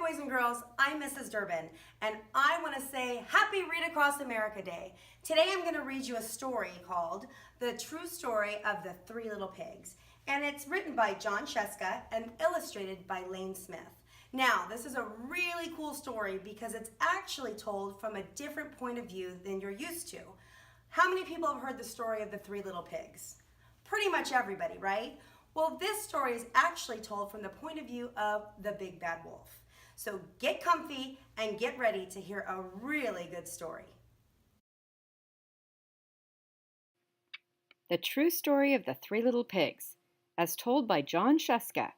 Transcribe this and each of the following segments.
boys and girls, I'm Mrs. Durbin, and I want to say Happy Read Across America Day. Today I'm going to read you a story called The True Story of the Three Little Pigs, and it's written by John Sheska and illustrated by Lane Smith. Now, this is a really cool story because it's actually told from a different point of view than you're used to. How many people have heard the story of the Three Little Pigs? Pretty much everybody, right? Well, this story is actually told from the point of view of the big bad wolf. So get comfy and get ready to hear a really good story. The True Story of the Three Little Pigs, as told by John Sheska,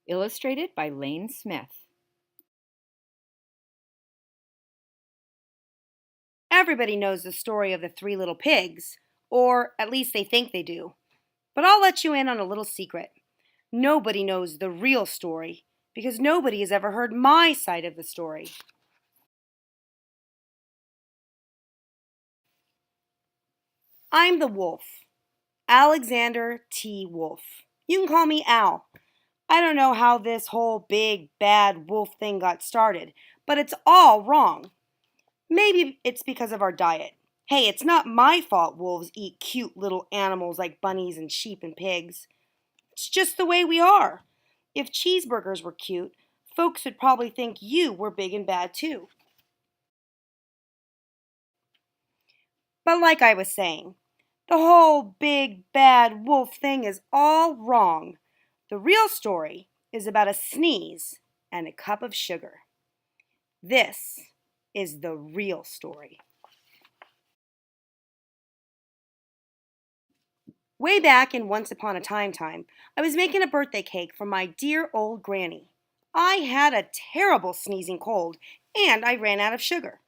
illustrated by Lane Smith. Everybody knows the story of the Three Little Pigs, or at least they think they do. But I'll let you in on a little secret. Nobody knows the real story because nobody has ever heard my side of the story. I'm the wolf, Alexander T. Wolf. You can call me Al. I don't know how this whole big, bad wolf thing got started, but it's all wrong. Maybe it's because of our diet. Hey, it's not my fault wolves eat cute little animals like bunnies and sheep and pigs. It's just the way we are. If cheeseburgers were cute, folks would probably think you were big and bad too. But like I was saying, the whole big, bad wolf thing is all wrong. The real story is about a sneeze and a cup of sugar. This is the real story. Way back in Once Upon a Time, I was making a birthday cake for my dear old granny. I had a terrible sneezing cold, and I ran out of sugar.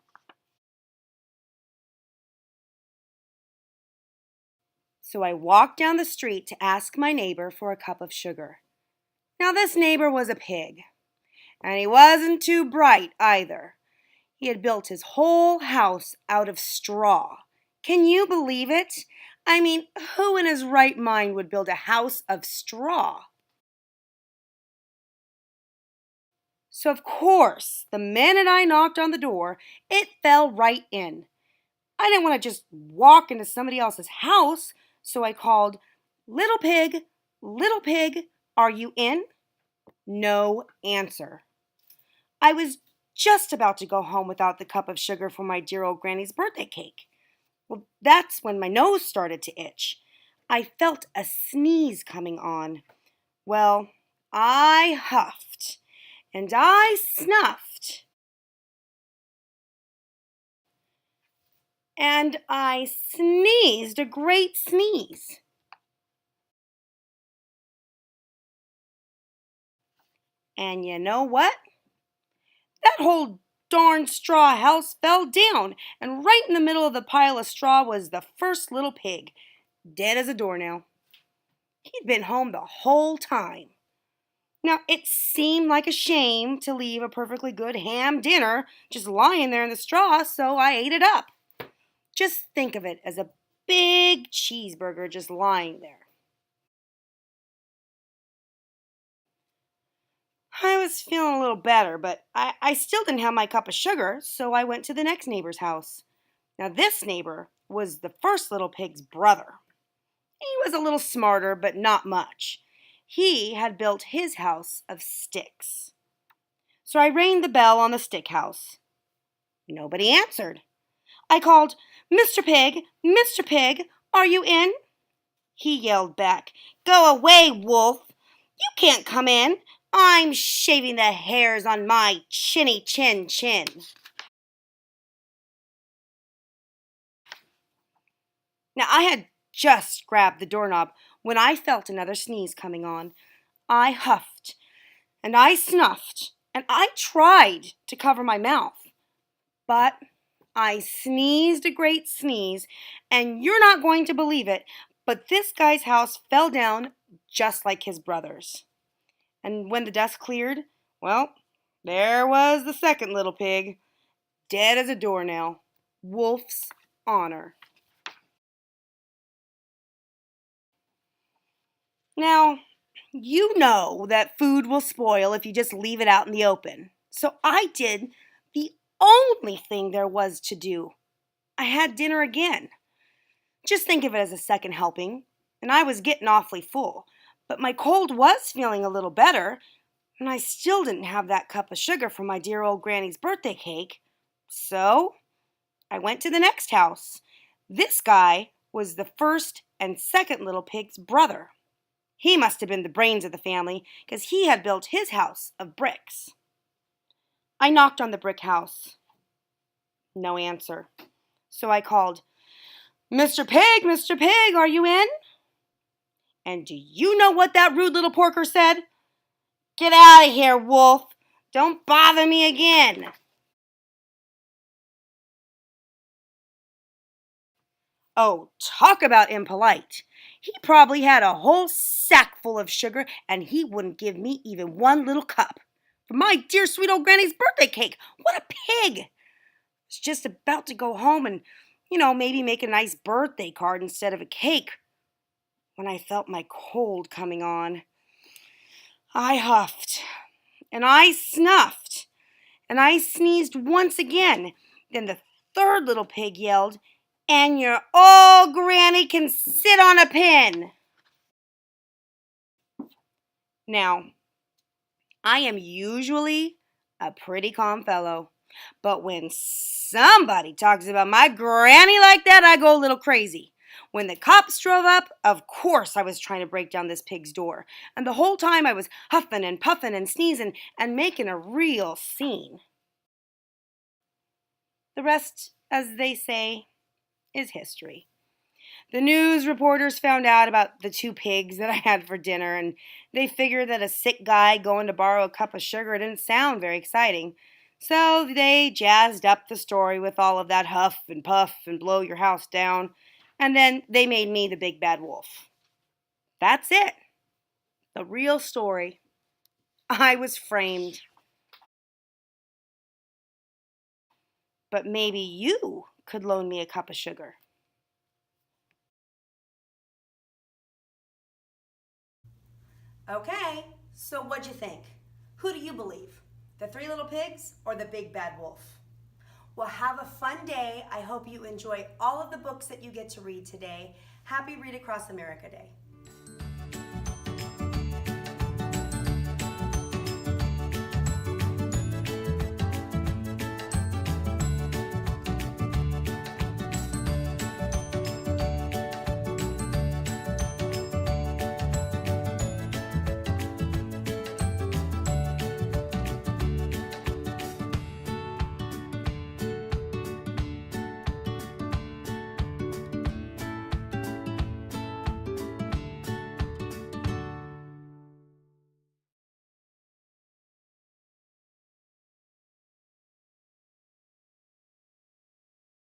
So I walked down the street to ask my neighbor for a cup of sugar. Now, this neighbor was a pig, and he wasn't too bright either. He had built his whole house out of straw. Can you believe it? I mean, who in his right mind would build a house of straw? So, of course, the minute I knocked on the door, it fell right in. I didn't want to just walk into somebody else's house, so I called, little pig, are you in? No answer. I was just about to go home without the cup of sugar for my dear old granny's birthday cake. Well, that's when my nose started to itch. I felt a sneeze coming on. Well, I huffed and I snuffed and I sneezed a great sneeze. And you know what? That whole darn straw house fell down, and right in the middle of the pile of straw was the first little pig, dead as a doornail. He'd been home the whole time. Now, it seemed like a shame to leave a perfectly good ham dinner just lying there in the straw, so I ate it up. Just think of it as a big cheeseburger just lying there. I was feeling a little better, but I still didn't have my cup of sugar, so I went to the next neighbor's house. Now, this neighbor was the first little pig's brother. He was a little smarter, but not much. He had built his house of sticks. So I rang the bell on the stick house. Nobody answered. I called, Mr. Pig, are you in? He yelled back, Go away, wolf. You can't come in. I'm shaving the hairs on my chinny chin. Now, I had just grabbed the doorknob when I felt another sneeze coming on. I huffed, and I snuffed, and I tried to cover my mouth. But I sneezed a great sneeze, and you're not going to believe it, but this guy's house fell down just like his brother's. And when the dust cleared, well, there was the second little pig, dead as a doornail. Wolf's honor. Now, you know that food will spoil if you just leave it out in the open. So I did the only thing there was to do. I had dinner again. Just think of it as a second helping, and I was getting awfully full. But my cold was feeling a little better, and I still didn't have that cup of sugar for my dear old Granny's birthday cake. So I went to the next house. This guy was the first and second little pig's brother. He must have been the brains of the family, because he had built his house of bricks. I knocked on the brick house. No answer. So I called, Mr. Pig, are you in? And do you know what that rude little porker said? Get out of here, wolf. Don't bother me again. Oh, talk about impolite. He probably had a whole sack full of sugar, and he wouldn't give me even one little cup. For my dear sweet old Granny's birthday cake. What a pig! I was just about to go home and, maybe make a nice birthday card instead of a cake when I felt my cold coming on. I huffed, and I snuffed, and I sneezed once again. Then the third little pig yelled, "And your old Granny can sit on a pin." Now, I am usually a pretty calm fellow, but when somebody talks about my granny like that, I go a little crazy. When the cops drove up, of course I was trying to break down this pig's door, and the whole time I was huffing and puffing and sneezing and making a real scene. The rest, as they say, is history. The news reporters found out about the two pigs that I had for dinner, and they figured that a sick guy going to borrow a cup of sugar didn't sound very exciting. So they jazzed up the story with all of that huff and puff and blow your house down, and then they made me the big bad wolf. That's it. The real story. I was framed. But maybe you could loan me a cup of sugar. Okay, so what'd you think? Who do you believe? The three little pigs or the big bad wolf? Well, have a fun day. I hope you enjoy all of the books that you get to read today. Happy Read Across America Day.